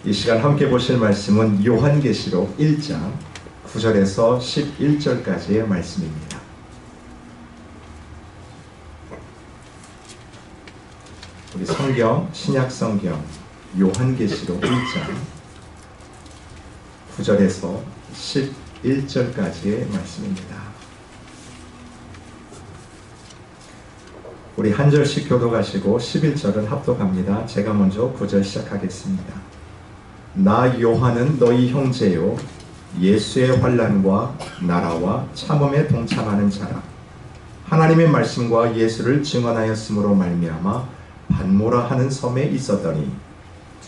이 시간 함께 보실 말씀은 요한계시록 1장 9절에서 11절까지의 말씀입니다. 우리 성경, 신약 성경 요한계시록 1장 9절에서 11절까지의 말씀입니다. 우리 한 절씩 교독하시고 11절은 합독합니다. 제가 먼저 9절 시작하겠습니다. 나 요한은 너희 형제요 예수의 환난과 나라와 참음에 동참하는 자라. 하나님의 말씀과 예수를 증언하였으므로 말미암아 반모라 하는 섬에 있었더니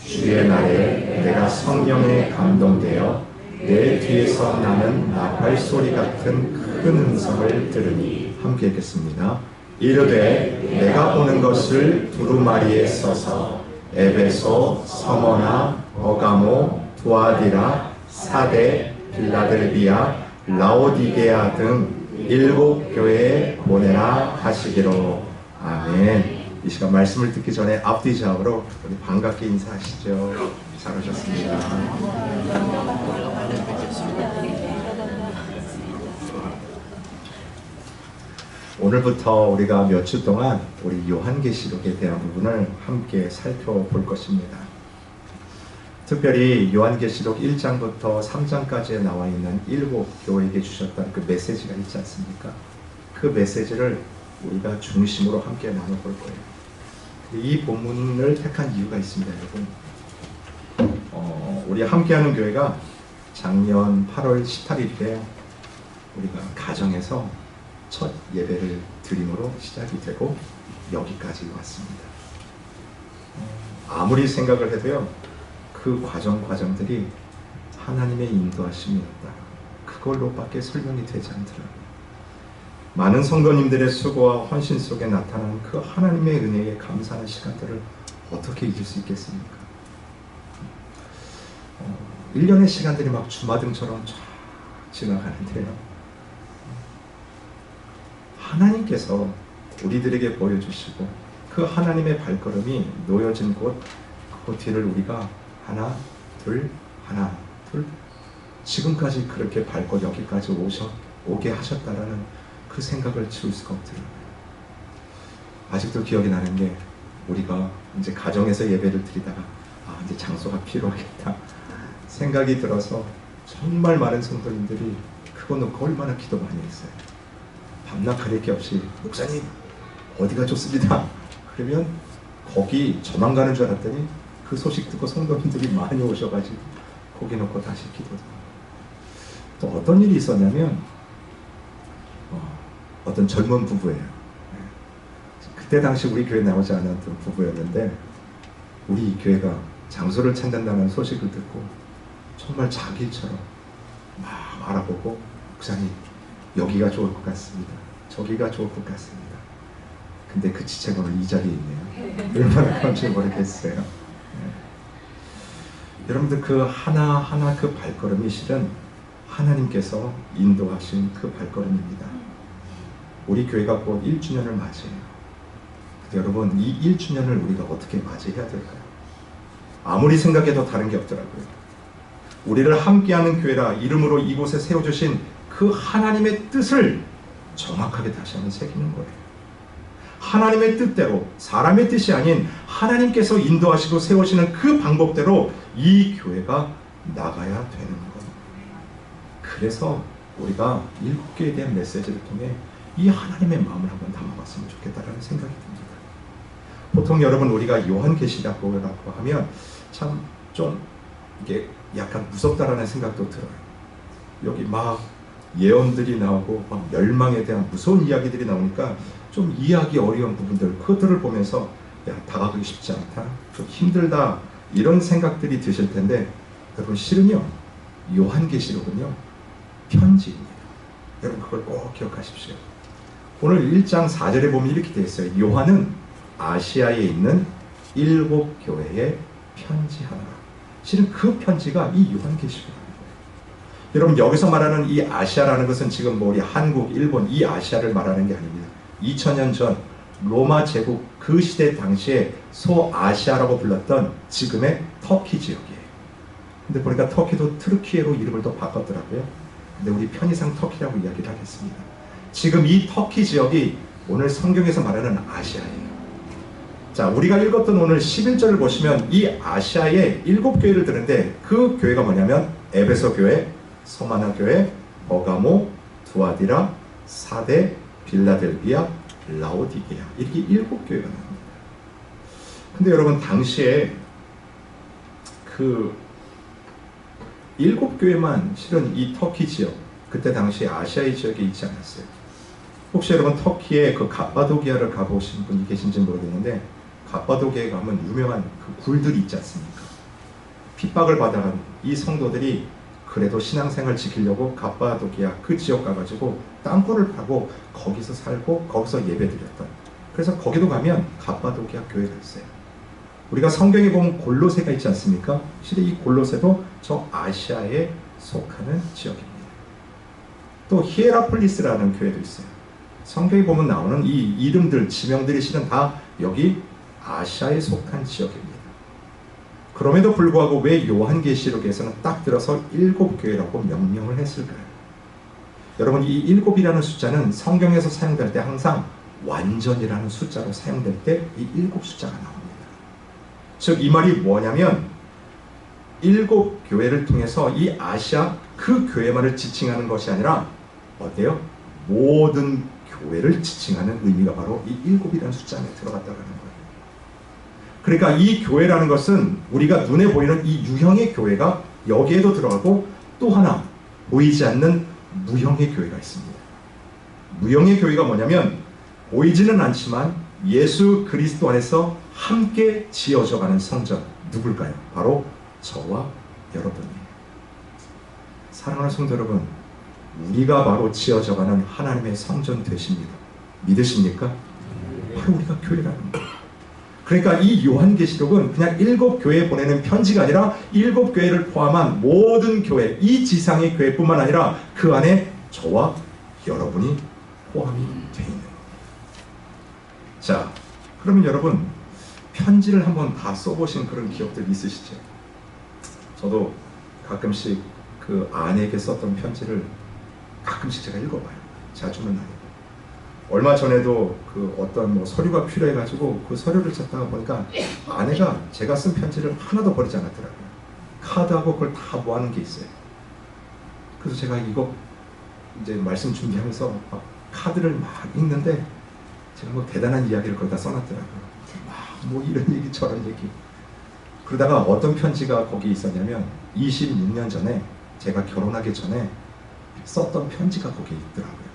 주의 날에 내가 성령에 감동되어 내 뒤에서 나는 나팔 소리 같은 큰 음성을 들으니, 함께 읽겠습니다. 이르되 내가 오는 것을 두루마리에 써서 에베소, 서머나, 버가모, 두아디라, 사데, 빌라델비아, 라오디게아 등 7 교회에 보내라 하시기로. 아멘. 이 시간 말씀을 듣기 전에 앞뒤 좌우로 우리 반갑게 인사하시죠. 잘 오셨습니다. 오늘부터 우리가 몇 주 동안 우리 요한계시록에 대한 부분을 함께 살펴볼 것입니다. 특별히 요한계시록 1장부터 3장까지에 나와 있는 7 교회에게 주셨던 그 메시지가 있지 않습니까? 그 메시지를 우리가 중심으로 함께 나눠볼 거예요. 이 본문을 택한 이유가 있습니다, 여러분. 우리 함께하는 교회가 작년 8월 18일에 우리가 가정에서 첫 예배를 드림으로 시작이 되고 여기까지 왔습니다. 아무리 생각을 해도요, 그 과정들이 하나님의 인도하심이었다, 그걸로밖에 설명이 되지 않더라고요. 많은 성도님들의 수고와 헌신 속에 나타난 그 하나님의 은혜에 감사하는 시간들을 어떻게 잊을 수 있겠습니까? 1년의 시간들이 막 주마등처럼 쫙 지나가는데요, 하나님께서 우리들에게 보여주시고 그 하나님의 발걸음이 놓여진 곳, 그 뒤를 우리가 하나 둘 지금까지 그렇게 밟고 여기까지 오게 하셨다라는 그 생각을 지울 수가 없더라고요. 아직도 기억이 나는 게, 우리가 이제 가정에서 예배를 드리다가 이제 장소가 필요하겠다 생각이 들어서 정말 많은 성도님들이 그거 놓고 얼마나 기도 많이 했어요. 밤낮 가릴 게 없이 목사님 어디가 좋습니다. 그러면 거기 저만 가는 줄 알았더니 그 소식 듣고 성도님들이 많이 오셔가지고 거기 놓고 다시 기도도. 또 어떤 일이 있었냐면, 어떤 젊은 부부예요. 그때 당시 우리 교회 나오지 않았던 부부였는데, 우리 교회가 장소를 찾는다는 소식을 듣고 정말 자기처럼 막 알아보고, 목사님 여기가 좋을 것 같습니다, 저기가 좋을 것 같습니다. 근데 그 지체가 오늘 이 자리에 있네요. 얼마나 그런지 모르겠어요. 여러분들 그 하나하나 그 발걸음이 실은 하나님께서 인도하신 그 발걸음입니다. 우리 교회가 곧 1주년을 맞이해요. 근데 여러분, 이 1주년을 우리가 어떻게 맞이해야 될까요? 아무리 생각해도 다른 게 없더라고요. 우리를 함께하는 교회라 이름으로 이곳에 세워주신 그 하나님의 뜻을 정확하게 다시 한번 새기는 거예요. 하나님의 뜻대로, 사람의 뜻이 아닌 하나님께서 인도하시고 세우시는 그 방법대로 이 교회가 나가야 되는 겁니다. 그래서 우리가 7개에 대한 메시지를 통해 이 하나님의 마음을 한번 담아봤으면 좋겠다라는 생각이 듭니다. 보통 여러분, 우리가 요한계시라고 하면 참 좀 이게 약간 무섭다라는 생각도 들어요. 여기 막 예언들이 나오고 막 멸망에 대한 무서운 이야기들이 나오니까 좀 이해하기 어려운 부분들, 그것들을 보면서 다가가기 쉽지 않다, 좀 힘들다, 이런 생각들이 드실 텐데, 여러분 실은요, 요한계시록은요 편지입니다. 여러분 그걸 꼭 기억하십시오. 오늘 1장 4절에 보면 이렇게 되어 있어요. 요한은 아시아에 있는 7 교회에 편지하노라. 실은 그 편지가 이 요한계시록입니다. 여러분 여기서 말하는 이 아시아라는 것은 지금 우리 한국, 일본 이 아시아를 말하는 게 아닙니다. 2000년 전 로마 제국 그 시대 당시에 소아시아라고 불렀던 지금의 터키 지역이에요. 근데 보니까 터키도 트르키예로 이름을 또 바꿨더라고요. 근데 우리 편의상 터키라고 이야기를 하겠습니다. 지금 이 터키 지역이 오늘 성경에서 말하는 아시아예요. 자, 우리가 읽었던 오늘 11절을 보시면 이 아시아에 7교회를 드는데 그 교회가 뭐냐면 에베소 교회, 서마나 교회, 버가모, 두아디라, 사데, 빌라델비아, 라오디게아, 이렇게 7교회가 나옵니다. 근데 여러분, 당시에 그 7교회만 실은 이 터키 지역, 그때 당시 아시아의 지역에 있지 않았어요. 혹시 여러분 터키의 그 갑바도기아를 가보신 분이 계신지 모르겠는데, 갑바도기아에 가면 유명한 그 굴들이 있지 않습니까? 핍박을 받아간 이 성도들이 그래도 신앙생활 지키려고 갑바도기아 그 지역 가가지고 땅굴을 파고 거기서 살고 거기서 예배드렸던, 그래서 거기도 가면 갑바도기아 교회가 있어요. 우리가 성경에 보면 골로새가 있지 않습니까? 실은 이 골로새도 저 아시아에 속하는 지역입니다. 또 히에라폴리스라는 교회도 있어요. 성경에 보면 나오는 이 이름들, 지명들이 실은 다 여기 아시아에 속한 지역입니다. 그럼에도 불구하고 왜 요한계시록에서는 딱 들어서 7교회라고 명명을 했을까요? 여러분, 이 7이라는 숫자는 성경에서 사용될 때 항상 완전이라는 숫자로 사용될 때 이 7 숫자가 나옵니다. 즉 이 말이 뭐냐면 7교회를 통해서 이 아시아 그 교회만을 지칭하는 것이 아니라 어때요? 모든 교회를 지칭하는 의미가 바로 이 7이라는 숫자 안에 들어갔다는 거예요. 그러니까 이 교회라는 것은 우리가 눈에 보이는 이 유형의 교회가 여기에도 들어가고, 또 하나 보이지 않는 무형의 교회가 있습니다. 무형의 교회가 뭐냐면 보이지는 않지만 예수 그리스도 안에서 함께 지어져가는 성전, 누굴까요? 바로 저와 여러분이에요. 사랑하는 성도 여러분, 우리가 바로 지어져가는 하나님의 성전 되십니다. 믿으십니까? 바로 우리가 교회라는 거예요. 그러니까 이 요한계시록은 그냥 7교회에 보내는 편지가 아니라 7교회를 포함한 모든 교회, 이 지상의 교회뿐만 아니라 그 안에 저와 여러분이 포함이 되어 있는 겁니다. 자, 그러면 여러분, 편지를 한번 다 써보신 그런 기억들 있으시죠? 저도 가끔씩 그 아내에게 썼던 편지를 가끔씩 제가 읽어봐요. 자주는 아니고. 얼마 전에도 그 어떤 뭐 서류가 필요해가지고 그 서류를 찾다가 보니까 아내가 제가 쓴 편지를 하나도 버리지 않았더라고요. 카드하고 그걸 다 모아놓은 게 있어요. 그래서 제가 이거 이제 말씀 준비하면서 막 카드를 막 읽는데 제가 뭐 대단한 이야기를 거기다 써놨더라고요. 막 뭐 이런 얘기 저런 얘기. 그러다가 어떤 편지가 거기 있었냐면 26년 전에 제가 결혼하기 전에 썼던 편지가 거기에 있더라고요.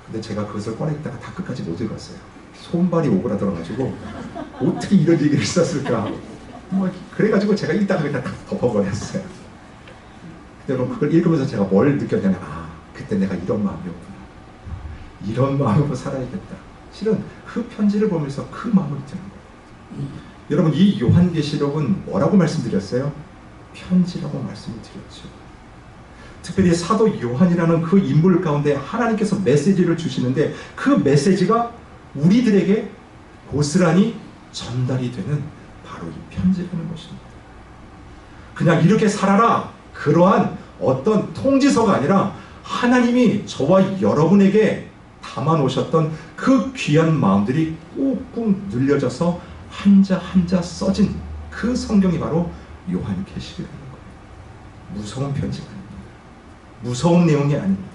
근데 제가 그것을 꺼냈다가 다 끝까지 못 읽었어요. 손발이 오그라들어가지고 어떻게 이런 얘기를 썼을까. 뭐 그래가지고 제가 읽다가 그냥 다 덮어버렸어요. 근데 그걸 읽으면서 제가 뭘 느꼈냐면, 아, 그때 내가 이런 마음이었구나. 이런 마음으로 살아야겠다. 실은 그 편지를 보면서 그 마음을 드는 거예요. 여러분, 이 요한계시록은 뭐라고 말씀드렸어요? 편지라고 말씀을 드렸죠. 특별히 사도 요한이라는 그 인물 가운데 하나님께서 메시지를 주시는데 그 메시지가 우리들에게 고스란히 전달이 되는 바로 이 편지라는 것입니다. 그냥 이렇게 살아라, 그러한 어떤 통지서가 아니라 하나님이 저와 여러분에게 담아놓으셨던 그 귀한 마음들이 꾹꾹 눌려져서 한자 한자 써진 그 성경이 바로 요한계시록이라는 거예요. 무서운 편지가 아닙니다. 무서운 내용이 아닙니다.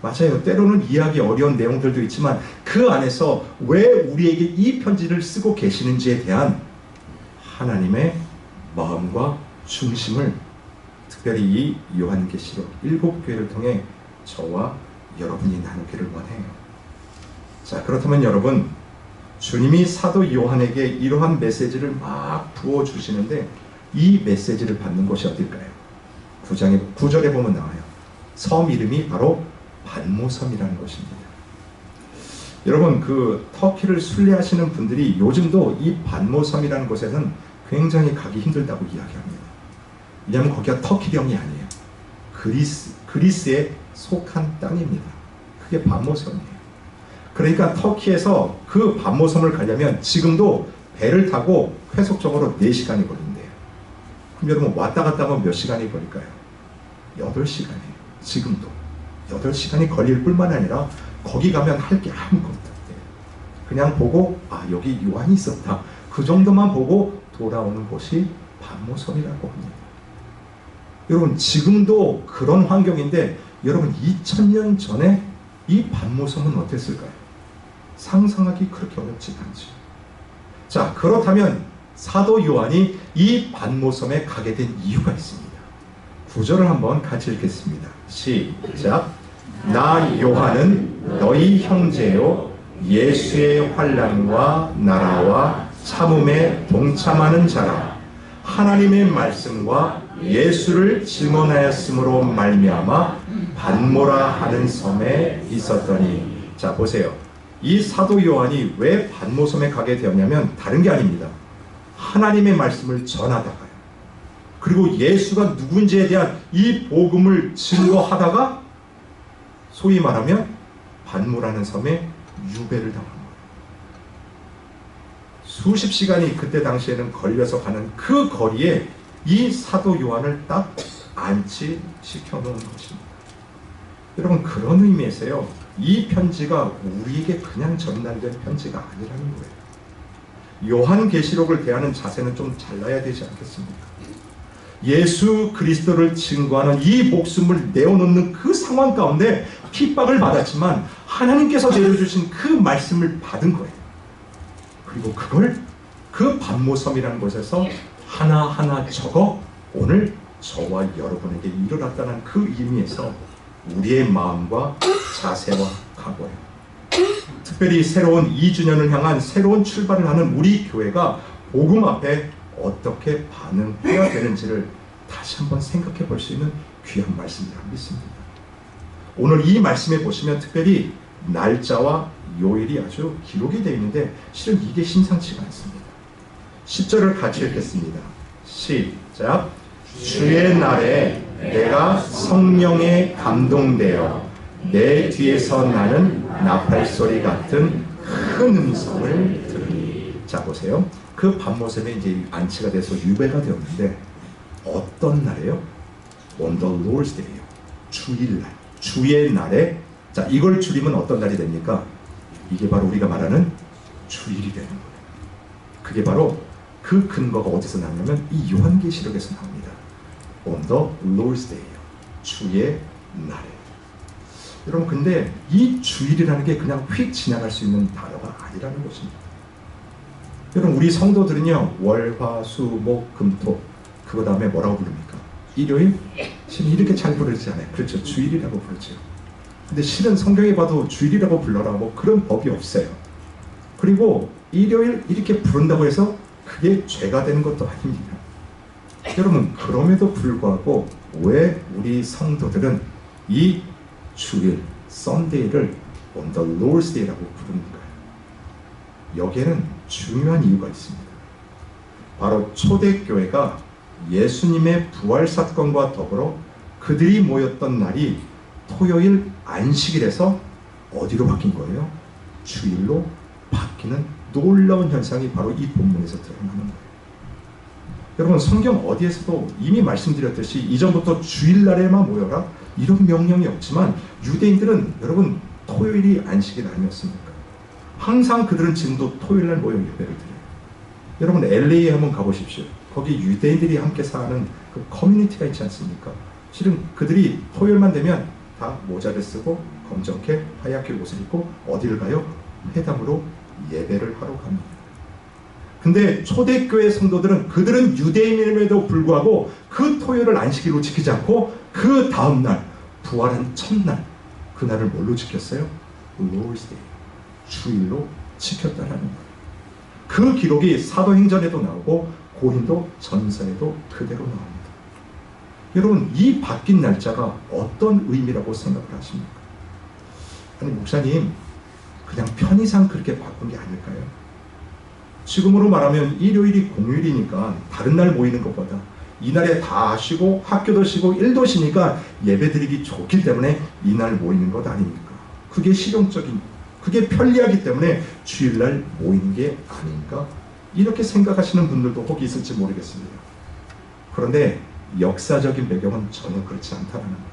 맞아요. 때로는 이해하기 어려운 내용들도 있지만 그 안에서 왜 우리에게 이 편지를 쓰고 계시는지에 대한 하나님의 마음과 중심을 특별히 이 요한계시록 7교회를 통해 저와 여러분이 나누기를 원해요. 자, 그렇다면 여러분, 주님이 사도 요한에게 이러한 메시지를 막 부어주시는데 이 메시지를 받는 곳이 어딜까요? 9절에 보면 나와요. 섬 이름이 바로 반모섬이라는 것입니다. 여러분, 그 터키를 순례하시는 분들이 요즘도 이 반모섬이라는 곳에는 굉장히 가기 힘들다고 이야기합니다. 왜냐하면 거기가 터키령이 아니에요. 그리스에 속한 땅입니다. 그게 반모섬이에요. 그러니까 터키에서 그 반모섬을 가려면 지금도 배를 타고 회속적으로 4시간이 걸린대요. 그럼 여러분 왔다 갔다 하면 몇 시간이 걸릴까요? 8시간이에요. 지금도 8시간이 걸릴 뿐만 아니라 거기 가면 할 게 아무것도 없대요. 그냥 보고 여기 요한이 있었다. 그 정도만 보고 돌아오는 곳이 반모섬이라고 합니다. 여러분 지금도 그런 환경인데 여러분 2000년 전에 이 반모섬은 어땠을까요? 상상하기 그렇게 어렵지 않죠. 자, 그렇다면 사도 요한이 이 반모섬에 가게 된 이유가 있습니다. 구절을 한번 같이 읽겠습니다. 시작. 나 요한은 너희 형제요 예수의 환난과 나라와 참음에 동참하는 자라. 하나님의 말씀과 예수를 증언하였으므로 말미암아 반모라 하는 섬에 있었더니. 자, 보세요. 이 사도 요한이 왜 반모섬에 가게 되었냐면 다른 게 아닙니다. 하나님의 말씀을 전하다가요. 그리고 예수가 누군지에 대한 이 복음을 증거하다가 소위 말하면 반모라는 섬에 유배를 당한 거예요. 수십 시간이 그때 당시에는 걸려서 가는 그 거리에 이 사도 요한을 딱 안치시켜 놓은 것입니다. 여러분 그런 의미에서요. 이 편지가 우리에게 그냥 전달된 편지가 아니라는 거예요. 요한계시록을 대하는 자세는 좀 달라야 되지 않겠습니까? 예수 그리스도를 증거하는 이 목숨을 내어놓는 그 상황 가운데 핍박을 받았지만 하나님께서 내려주신 그 말씀을 받은 거예요. 그리고 그걸 그 반모섬이라는 곳에서 하나하나 적어 오늘 저와 여러분에게 이르렀다는 그 의미에서 우리의 마음과 자세와 각오예요. 특별히 새로운 2주년을 향한 새로운 출발을 하는 우리 교회가 복음 앞에 어떻게 반응해야 되는지를 다시 한번 생각해 볼 수 있는 귀한 말씀이라 믿습니다. 오늘 이 말씀에 보시면 특별히 날짜와 요일이 아주 기록이 되어 있는데 실은 이게 심상치가 않습니다. 10절을 같이 읽겠습니다. 시작. 주의 날에 내가 성령에 감동되어 내 뒤에서 나는 나팔소리 같은 큰 음성을 들으니. 자, 보세요. 그 반모섬에 이제 안치가 돼서 유배가 되었는데 어떤 날이에요? On the Lord's Day요. 주일날. 주의 날에. 자, 이걸 줄이면 어떤 날이 됩니까? 이게 바로 우리가 말하는 주일이 되는 거예요. 그게 바로 그 근거가 어디서 나오냐면 이 요한계시록에서 나옵니다. On the Lord's Day요. 주의 날에. 여러분 근데 이 주일이라는 게 그냥 휙 지나갈 수 있는 단어가 아니라는 것입니다. 여러분 우리 성도들은요 월, 화, 수, 목, 금, 토 그거 다음에 뭐라고 부릅니까? 일요일? 실은 이렇게 잘 부르지 않아요. 그렇죠. 주일이라고 부르죠. 근데 실은 성경에 봐도 주일이라고 불러라 뭐 그런 법이 없어요. 그리고 일요일 이렇게 부른다고 해서 그게 죄가 되는 것도 아닙니다. 여러분 그럼에도 불구하고 왜 우리 성도들은 이 주일, 썬데이를 On the Lord's Day라고 부르는가요? 여기에는 중요한 이유가 있습니다. 바로 초대교회가 예수님의 부활 사건과 더불어 그들이 모였던 날이 토요일 안식일에서 어디로 바뀐 거예요? 주일로 바뀌는 놀라운 현상이 바로 이 본문에서 드러나는 거예요. 여러분 성경 어디에서도 이미 말씀드렸듯이 이전부터 주일날에만 모여라 이런 명령이 없지만 유대인들은 여러분 토요일이 안식일 아니었습니까? 항상 그들은 지금도 토요일날 모여 예배를 드려요. 여러분 LA에 한번 가보십시오. 거기 유대인들이 함께 사는 그 커뮤니티가 있지 않습니까? 실은 그들이 토요일만 되면 다 모자를 쓰고 검정캡, 하얗게 옷을 입고 어디를 가요? 회당으로 예배를 하러 갑니다. 근데 초대교회 성도들은 그들은 유대인임에도 불구하고 그 토요일을 안식일로 지키지 않고 그 다음날 부활한 첫날 그날을 뭘로 지켰어요? Lord's Day, 주일로 지켰다라는 거예요. 그 기록이 사도행전에도 나오고 고린도 전서에도 그대로 나옵니다. 여러분 이 바뀐 날짜가 어떤 의미라고 생각을 하십니까? 아니 목사님 그냥 편의상 그렇게 바꾼 게 아닐까요? 지금으로 말하면 일요일이 공휴일이니까 다른 날 모이는 것보다 이날에 다 쉬고 학교도 쉬고 일도 쉬니까 예배드리기 좋기 때문에 이날 모이는 것 아닙니까? 그게 실용적인, 그게 편리하기 때문에 주일날 모이는 게 아닌가? 이렇게 생각하시는 분들도 혹 있을지 모르겠습니다. 그런데 역사적인 배경은 전혀 그렇지 않다는 거예요.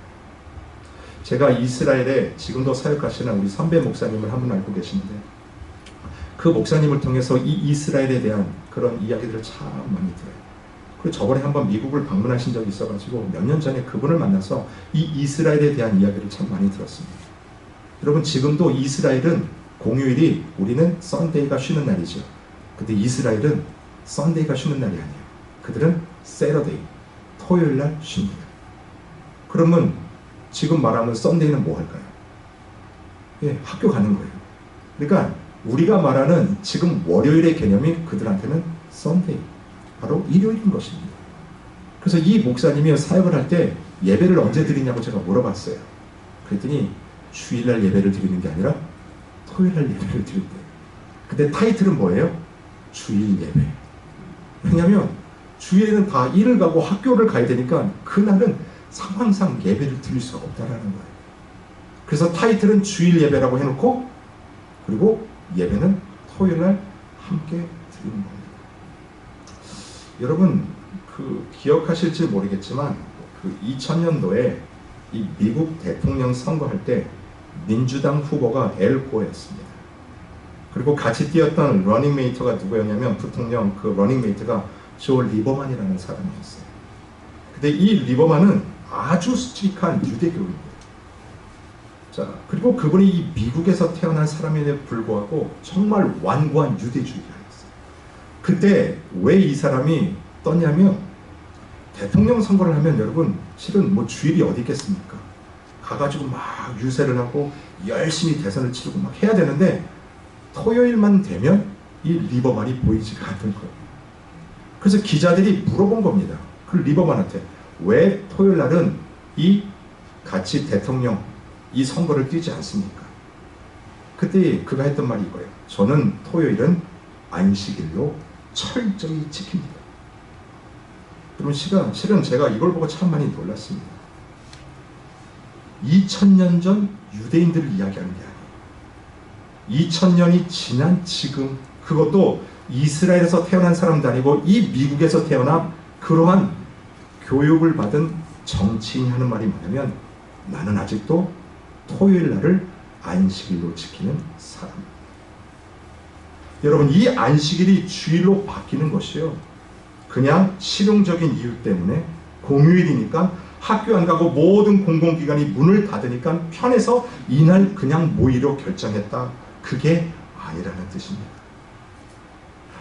제가 이스라엘에 지금도 사역하시는 우리 선배 목사님을 한 분 알고 계시는데, 그 목사님을 통해서 이 이스라엘에 대한 그런 이야기들을 참 많이 들어요. 그리고 저번에 한번 미국을 방문하신 적이 있어가지고 몇 년 전에 그분을 만나서 이 이스라엘에 대한 이야기를 참 많이 들었습니다. 여러분, 지금도 이스라엘은 공휴일이, 우리는 썬데이가 쉬는 날이죠. 근데 이스라엘은 썬데이가 쉬는 날이 아니에요. 그들은 세러데이, 토요일 날 쉽니다. 그러면 지금 말하는 썬데이는 뭐 할까요? 예, 학교 가는 거예요. 그러니까 우리가 말하는 지금 월요일의 개념이 그들한테는 썬데이, 바로 일요일인 것입니다. 그래서 이 목사님이 사역을 할 때 예배를 언제 드리냐고 제가 물어봤어요. 그랬더니 주일날 예배를 드리는 게 아니라 토요일날 예배를 드린대요. 근데 타이틀은 뭐예요? 주일 예배. 왜냐하면 주일에는 다 일을 가고 학교를 가야 되니까 그날은 상황상 예배를 드릴 수가 없다라는 거예요. 그래서 타이틀은 주일 예배라고 해놓고, 그리고 예배는 토요일날 함께 드리는 겁니다. 여러분, 기억하실지 모르겠지만 2000년도에 이 미국 대통령 선거할 때 민주당 후보가 엘 고어였습니다. 그리고 같이 뛰었던 러닝메이트가 누구였냐면, 부통령 그 러닝메이트가 조 리버만이라는 사람이었어요. 근데 이 리버만은 아주 스트릭한 유대교입니다. 자, 그리고 그분이 이 미국에서 태어난 사람임에도 불구하고 정말 완고한 유대주의자였어요. 그때 왜 이 사람이 떴냐면, 대통령 선거를 하면 여러분, 실은 뭐 주일이 어디 있겠습니까? 가가지고 막 유세를 하고 열심히 대선을 치르고 막 해야 되는데, 토요일만 되면 이 리버만이 보이지가 않는 거예요. 그래서 기자들이 물어본 겁니다. 그 리버만한테 왜 토요일 날은 이 같이 대통령 이 선거를 뛰지 않습니까? 그때 그가 했던 말이 이거예요. 저는 토요일은 안식일로 철저히 지킵니다. 그럼 실은 제가 이걸 보고 참 많이 놀랐습니다. 2000년 전 유대인들을 이야기하는 게 아니에요. 2000년이 지난 지금, 그것도 이스라엘에서 태어난 사람도 아니고 이 미국에서 태어나 그러한 교육을 받은 정치인이 하는 말이 뭐냐면, 나는 아직도 토요일 날을 안식일로 지키는 사람입니다. 여러분, 이 안식일이 주일로 바뀌는 것이요, 그냥 실용적인 이유 때문에, 공휴일이니까 학교 안 가고 모든 공공기관이 문을 닫으니까 편해서 이날 그냥 모이려 결정했다. 그게 아니라는 뜻입니다.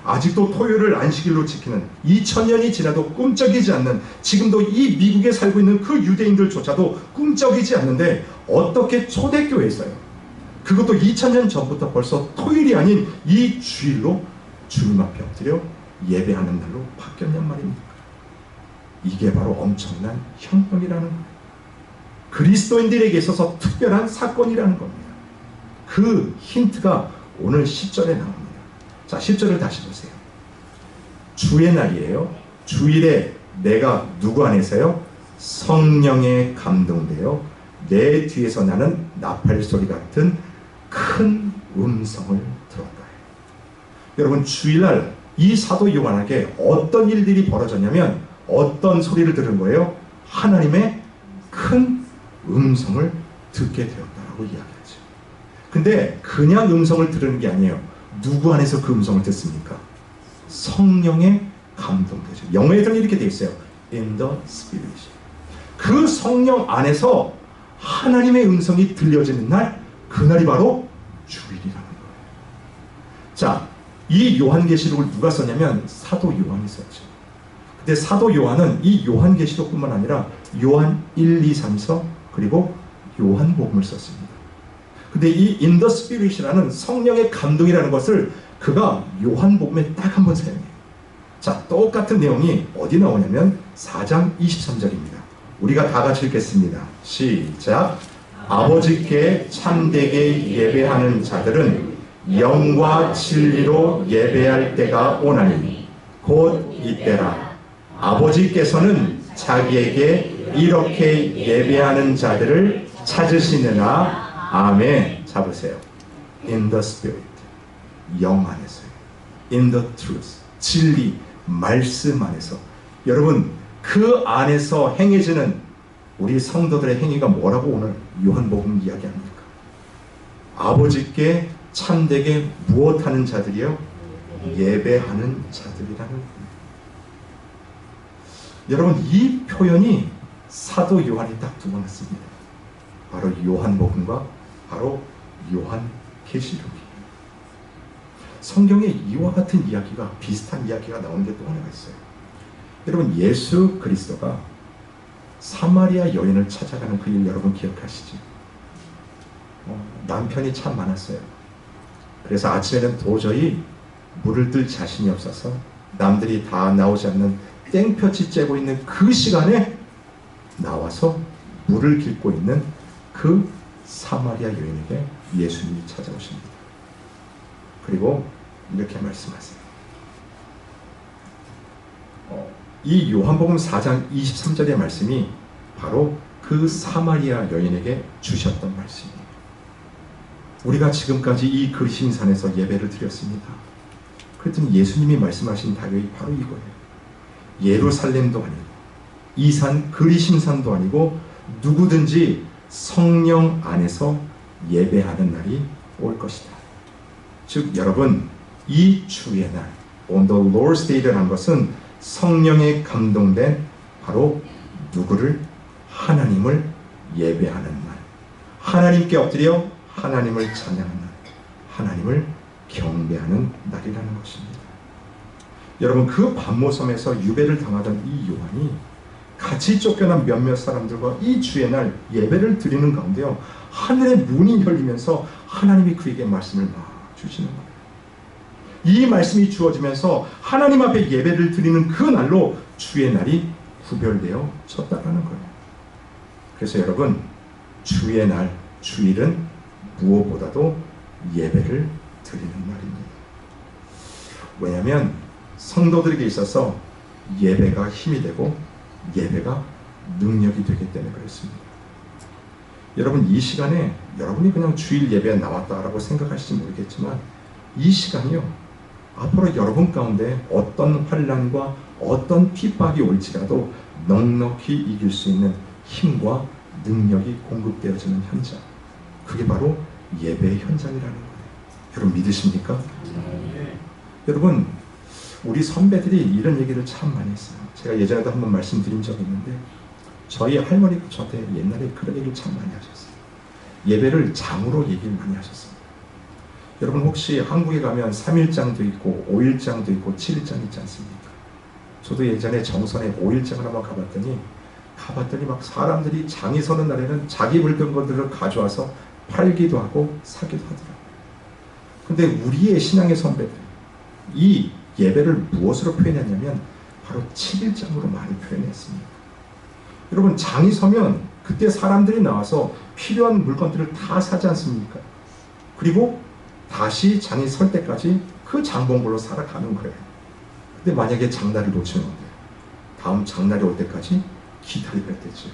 아직도 토요일을 안식일로 지키는, 2000년이 지나도 꿈쩍이지 않는, 지금도 이 미국에 살고 있는 그 유대인들조차도 꿈쩍이지 않는데, 어떻게 초대교회에서요, 그것도 2000년 전부터 벌써 토요일이 아닌 이 주일로 주님 앞에 엎드려 예배하는 날로 바뀌었냔 말입니까? 이게 바로 엄청난 혁명이라는 거예요. 그리스도인들에게 있어서 특별한 사건이라는 겁니다. 그 힌트가 오늘 10절에 나옵니다. 자, 10절을 다시 보세요. 주의 날이에요. 주일에 내가 누구 안에서요? 성령에 감동되어 내 뒤에서 나는 나팔 소리 같은 큰 음성을 들었다. 여러분, 주일날 이 사도 요한에게 어떤 일들이 벌어졌냐면, 어떤 소리를 들은 거예요? 하나님의 큰 음성을 듣게 되었다라고 이야기하죠. 근데 그냥 음성을 들은 게 아니에요. 누구 안에서 그 음성을 듣습니까? 성령에 감동되죠. 영어에서는 이렇게 되어 있어요. In the Spirit. 그 성령 안에서 하나님의 음성이 들려지는 날, 그날이 바로 주일이라는 거예요. 자, 이 요한계시록을 누가 썼냐면 사도 요한이 썼죠. 근데 사도 요한은 이 요한계시록뿐만 아니라 요한 1, 2, 3서 그리고 요한복음을 썼습니다. 근데 이 In the Spirit이라는 성령의 감동이라는 것을 그가 요한복음에 딱 한 번 사용해요. 자, 똑같은 내용이 어디 나오냐면 4장 23절입니다. 우리가 다 같이 읽겠습니다. 시작. 아버지께 참되게 예배하는 자들은 영과 진리로 예배할 때가 오나니 곧 이때라. 아버지께서는 자기에게 이렇게 예배하는 자들을 찾으시느라. 아멘. 잡으세요. In the Spirit. 영 안에서요. In the truth. 진리, 말씀 안에서. 여러분, 그 안에서 행해지는 우리 성도들의 행위가 뭐라고 오늘 요한복음 이야기합니까? 아버지께 참되게 무엇하는 자들이요? 예배하는 자들이라는 겁니다. 여러분, 이 표현이 사도 요한이 딱 두 번 했습니다. 바로 요한복음과 바로 요한계시록이에요. 성경에 이와 같은 이야기가, 비슷한 이야기가 나오는 게 또 하나가 있어요. 여러분, 예수 그리스도가 사마리아 여인을 찾아가는 그 일 여러분 기억하시죠? 남편이 참 많았어요. 그래서 아침에는 도저히 물을 뜰 자신이 없어서 남들이 다 나오지 않는 땡볕이 쬐고 있는 그 시간에 나와서 물을 깃고 있는 그 사마리아 여인에게 예수님이 찾아오십니다. 그리고 이렇게 말씀하세요. 이 요한복음 4장 23절의 말씀이 바로 그 사마리아 여인에게 주셨던 말씀이에요. 우리가 지금까지 이 그리심산에서 예배를 드렸습니다. 그랬더니 예수님이 말씀하신 다격이 바로 이거예요. 예루살렘도 아니고 이 산 그리심산도 아니고 누구든지 성령 안에서 예배하는 날이 올 것이다. 즉 여러분, 이 주의 날 On the Lord's Day를 한 것은 성령에 감동된 바로 누구를? 하나님을 예배하는 날, 하나님께 엎드려 하나님을 찬양하는 날, 하나님을 경배하는 날이라는 것입니다. 여러분, 그 반모섬에서 유배를 당하던 이 요한이 같이 쫓겨난 몇몇 사람들과 이 주의 날 예배를 드리는 가운데요, 하늘의 문이 열리면서 하나님이 그에게 말씀을 막 주시는 거예요. 이 말씀이 주어지면서 하나님 앞에 예배를 드리는 그 날로 주의 날이 구별되어 섰다라는 거예요. 그래서 여러분, 주의 날, 주일은 무엇보다도 예배를 드리는 날입니다. 왜냐하면 성도들에게 있어서 예배가 힘이 되고 예배가 능력이 되기 때문에 그렇습니다. 여러분, 이 시간에 여러분이 그냥 주일 예배에 나왔다라고 생각하실지 모르겠지만 이 시간이요, 앞으로 여러분 가운데 어떤 환난과 어떤 핍박이 올지라도 넉넉히 이길 수 있는 힘과 능력이 공급되어지는 현장, 그게 바로 예배의 현장이라는 거예요. 여러분 믿으십니까? 네. 여러분, 우리 선배들이 이런 얘기를 참 많이 했어요. 제가 예전에도 한번 말씀드린 적이 있는데 저희 할머니가 저한테 옛날에 그런 얘기를 참 많이 하셨어요. 예배를 장으로 얘기를 많이 하셨습니다. 여러분, 혹시 한국에 가면 3일장도 있고 5일장도 있고 7일장 있지 않습니까? 저도 예전에 정선에 5일장을 한번 가봤더니 막 사람들이 장이 서는 날에는 자기 물건들을 가져와서 팔기도 하고 사기도 하더라고요. 근데 우리의 신앙의 선배들, 이 예배를 무엇으로 표현했냐면 바로 7일장으로 많이 표현했습니다. 여러분, 장이 서면 그때 사람들이 나와서 필요한 물건들을 다 사지 않습니까? 그리고 다시 장이 설 때까지 그 장본걸로 살아가는 거예요. 근데 만약에 장날을 놓치면 다음 장날이 올 때까지 기다려야 되죠.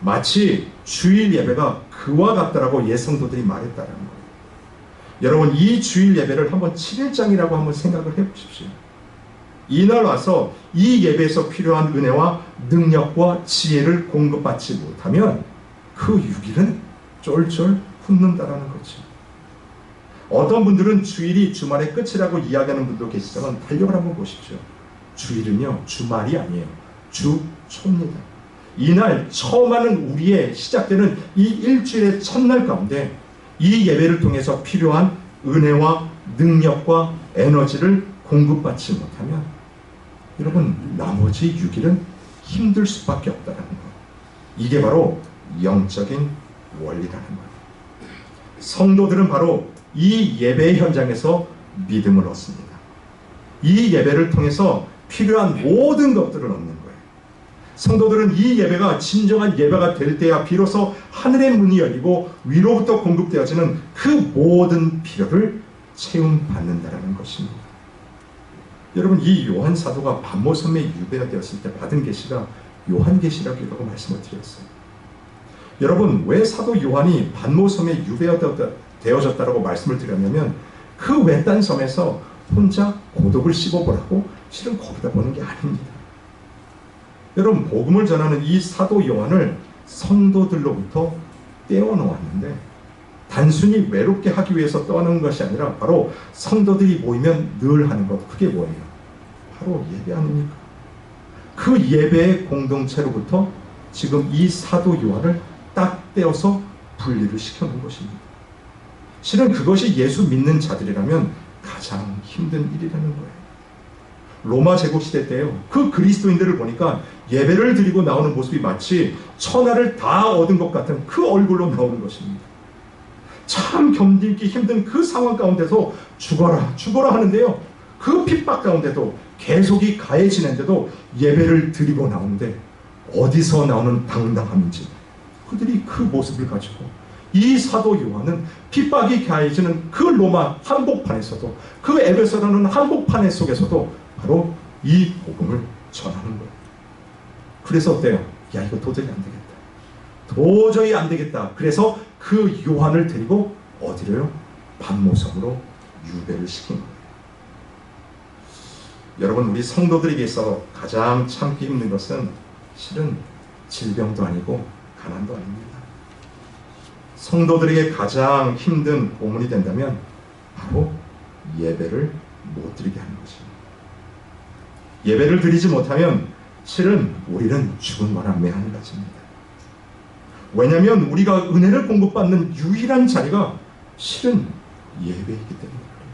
마치 주일 예배가 그와 같다라고 예성도들이 말했다는 거예요. 여러분, 이 주일 예배를 한번 7일장이라고 한번 생각을 해보십시오. 이날 와서 이 예배에서 필요한 은혜와 능력과 지혜를 공급받지 못하면 그 6일은 쫄쫄 훑는다라는 거죠. 어떤 분들은 주일이 주말의 끝이라고 이야기하는 분도 계시지만 달력을 한번 보십시오. 주일은요, 주말이 아니에요. 주초입니다. 이날 처음 하는 우리의 시작되는 이 일주일의 첫날 가운데 이 예배를 통해서 필요한 은혜와 능력과 에너지를 공급받지 못하면 여러분, 나머지 6일은 힘들 수밖에 없다는 것. 이게 바로 영적인 원리라는 거예요. 성도들은 바로 이 예배의 현장에서 믿음을 얻습니다. 이 예배를 통해서 필요한 모든 것들을 얻는 거예요. 성도들은 이 예배가 진정한 예배가 될 때야 비로소 하늘의 문이 열리고 위로부터 공급되어지는 그 모든 필요를 채움받는다는 것입니다. 여러분, 이 요한 사도가 반모섬에 유배가 되었을 때 받은 계시가 요한계시라고 말씀을 드렸어요. 여러분, 왜 사도 요한이 반모섬에 유배가 되어졌다고 말씀을 드렸냐면 그 외딴 섬에서 혼자 고독을 씹어보라고 실은 거기다 보는 게 아닙니다. 여러분, 복음을 전하는 이 사도 요한을 성도들로부터 떼어놓았는데 단순히 외롭게 하기 위해서 떠나는 것이 아니라 바로 성도들이 모이면 늘 하는 것, 그게 뭐예요? 바로 예배 아닙니까? 그 예배의 공동체로부터 지금 이 사도 요한을 딱 떼어서 분리를 시켜놓은 것입니다. 실은 그것이 예수 믿는 자들이라면 가장 힘든 일이라는 거예요. 로마 제국시대 때요, 그 그리스도인들을 보니까 예배를 드리고 나오는 모습이 마치 천하를 다 얻은 것 같은 그 얼굴로 나오는 것입니다. 참 견디기 힘든 그 상황 가운데서 죽어라 죽어라 하는데요, 그 핍박 가운데도 계속이 가해지는데도 예배를 드리고 나오는데 어디서 나오는 당당함인지 그들이 그 모습을 가지고 이 사도 요한은 핍박이 가해지는 그 로마 한복판에서도, 그 에베소라는 한복판 속에서도 바로 이 복음을 전하는 거예요. 그래서 어때요? 야, 이거 도저히 안 되겠다. 도저히 안 되겠다. 그래서 그 요한을 데리고 어디로요? 반모섬으로 유배를 시킨 거예요. 여러분, 우리 성도들에게서 가장 참기 힘든 것은 실은 질병도 아니고 가난도 아닙니다. 성도들에게 가장 힘든 고문이 된다면 바로 예배를 못 드리게 하는 것입니다. 예배를 드리지 못하면 실은 우리는 죽은 거나 매한가지입니다. 왜냐하면 우리가 은혜를 공급받는 유일한 자리가 실은 예배이기 때문에 그래요.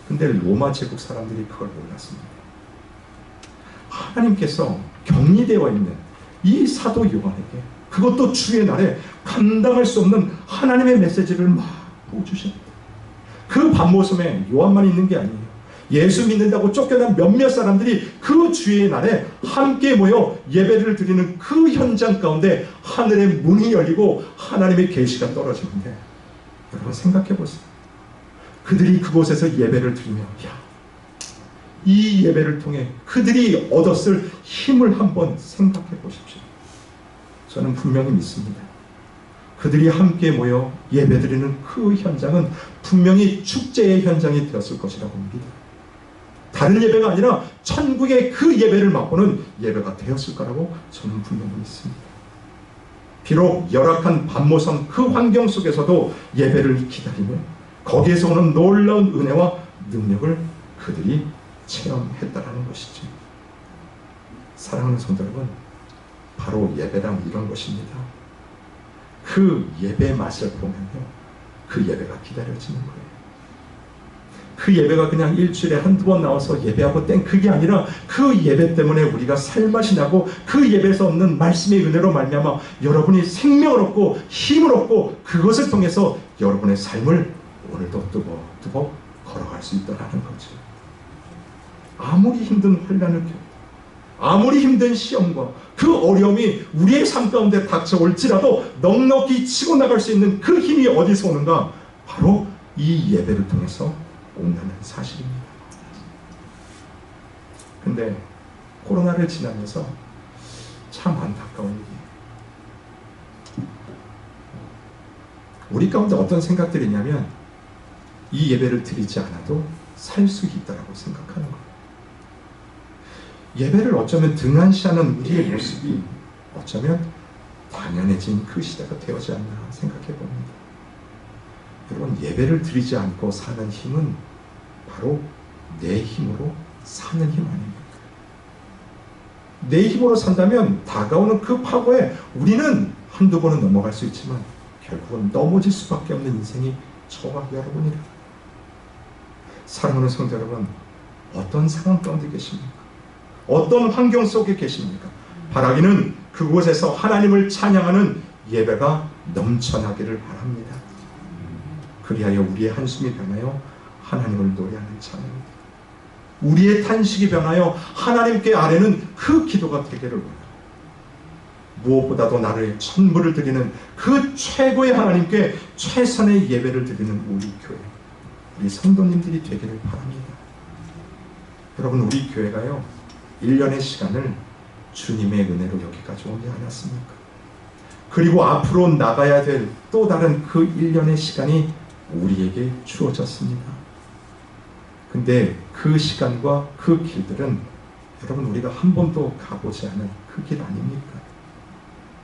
근데 로마 제국 사람들이 그걸 몰랐습니다. 하나님께서 격리되어 있는 이 사도 요한에게, 그것도 주의 날에 감당할 수 없는 하나님의 메시지를 막 보여주셨다. 그 밤모섬에 요한만 있는 게 아니에요. 예수 믿는다고 쫓겨난 몇몇 사람들이 그 주의 날에 함께 모여 예배를 드리는 그 현장 가운데 하늘의 문이 열리고 하나님의 계시가 떨어지는데, 여러분 생각해 보세요. 그들이 그곳에서 예배를 드리며, 이 예배를 통해 그들이 얻었을 힘을 한번 생각해 보십시오. 저는 분명히 믿습니다. 그들이 함께 모여 예배드리는 그 현장은 분명히 축제의 현장이 되었을 것이라고 믿습니다. 다른 예배가 아니라 천국의 그 예배를 맛보는 예배가 되었을 거라고 저는 분명히 믿습니다. 비록 열악한 밤모섬 그 환경 속에서도 예배를 기다리며 거기에서 오는 놀라운 은혜와 능력을 그들이 체험했다라는 것이죠. 사랑하는 성도 여러분, 바로 예배란 이런 것입니다. 그 예배의 맛을 보면요, 그 예배가 기다려지는 거예요. 그 예배가 그냥 일주일에 한두 번 나와서 예배하고 땡, 그게 아니라 그 예배 때문에 우리가 살맛이 나고 그 예배에서 얻는 말씀의 은혜로 말미암아 여러분이 생명을 얻고 힘을 얻고 그것을 통해서 여러분의 삶을 오늘도 뚜벅뚜벅 걸어갈 수 있다는 거죠. 아무리 힘든 환난을 겪고 아무리 힘든 시험과 그 어려움이 우리의 삶 가운데 닥쳐올지라도 넉넉히 치고 나갈 수 있는 그 힘이 어디서 오는가? 바로 이 예배를 통해서 온다는 사실입니다. 근데 코로나를 지나면서 참 안타까운 일이에요. 우리 가운데 어떤 생각들이 있냐면 이 예배를 드리지 않아도 살 수 있다고 생각하는 거예요. 예배를 어쩌면 등한시하는 우리의 모습이 어쩌면 당연해진 그 시대가 되어지 않나 생각해 봅니다. 여러분, 예배를 드리지 않고 사는 힘은 바로 내 힘으로 사는 힘 아닙니까? 내 힘으로 산다면 다가오는 그 파고에 우리는 한두 번은 넘어갈 수 있지만 결국은 넘어질 수밖에 없는 인생이 저와 여러분이라. 사랑하는 성도 여러분, 어떤 상황 가운데 계십니까? 어떤 환경 속에 계십니까? 바라기는 그곳에서 하나님을 찬양하는 예배가 넘쳐나기를 바랍니다. 그리하여 우리의 한숨이 변하여 하나님을 노래하는 찬양입니다. 우리의 탄식이 변하여 하나님께 아뢰는 그 기도가 되기를 원합니다. 무엇보다도 나를 전부를 드리는 그 최고의 하나님께 최선의 예배를 드리는 우리 교회, 우리 성도님들이 되기를 바랍니다. 여러분, 우리 교회가요 1년의 시간을 주님의 은혜로 여기까지 오지 않았습니까? 그리고 앞으로 나가야 될 또 다른 그 1년의 시간이 우리에게 주어졌습니다. 근데 그 시간과 그 길들은 여러분, 우리가 한 번도 가보지 않은 그 길 아닙니까?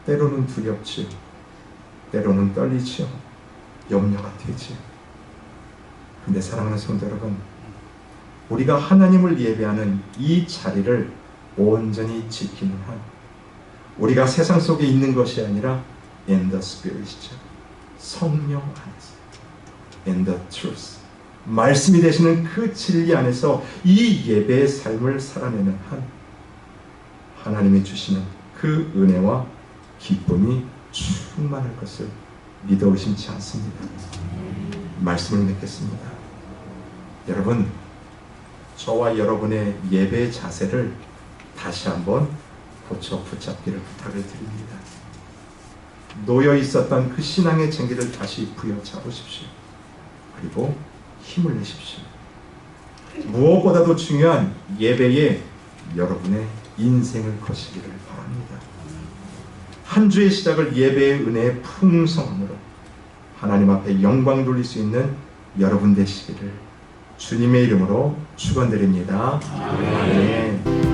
때로는 두렵지요. 때로는 떨리지요. 염려가 되지요. 근데 사랑하는 성도 여러분, 우리가 하나님을 예배하는 이 자리를 온전히 지키는 한, 우리가 세상 속에 있는 것이 아니라 in the Spirit이죠. 성령 안에서, in the truth, 말씀이 되시는 그 진리 안에서 이 예배의 삶을 살아내는 한, 하나님이 주시는 그 은혜와 기쁨이 충만할 것을 믿어 의심치 않습니다. 말씀을 맺겠습니다. 여러분, 저와 여러분의 예배 자세를 다시 한번 고쳐 붙잡기를 부탁을 드립니다. 놓여 있었던 그 신앙의 쟁기를 다시 부여잡으십시오. 그리고 힘을 내십시오. 무엇보다도 중요한 예배에 여러분의 인생을 거시기를 바랍니다. 한 주의 시작을 예배의 은혜의 풍성함으로 하나님 앞에 영광 돌릴 수 있는 여러분 되시기를 주님의 이름으로 축원드립니다. 아멘.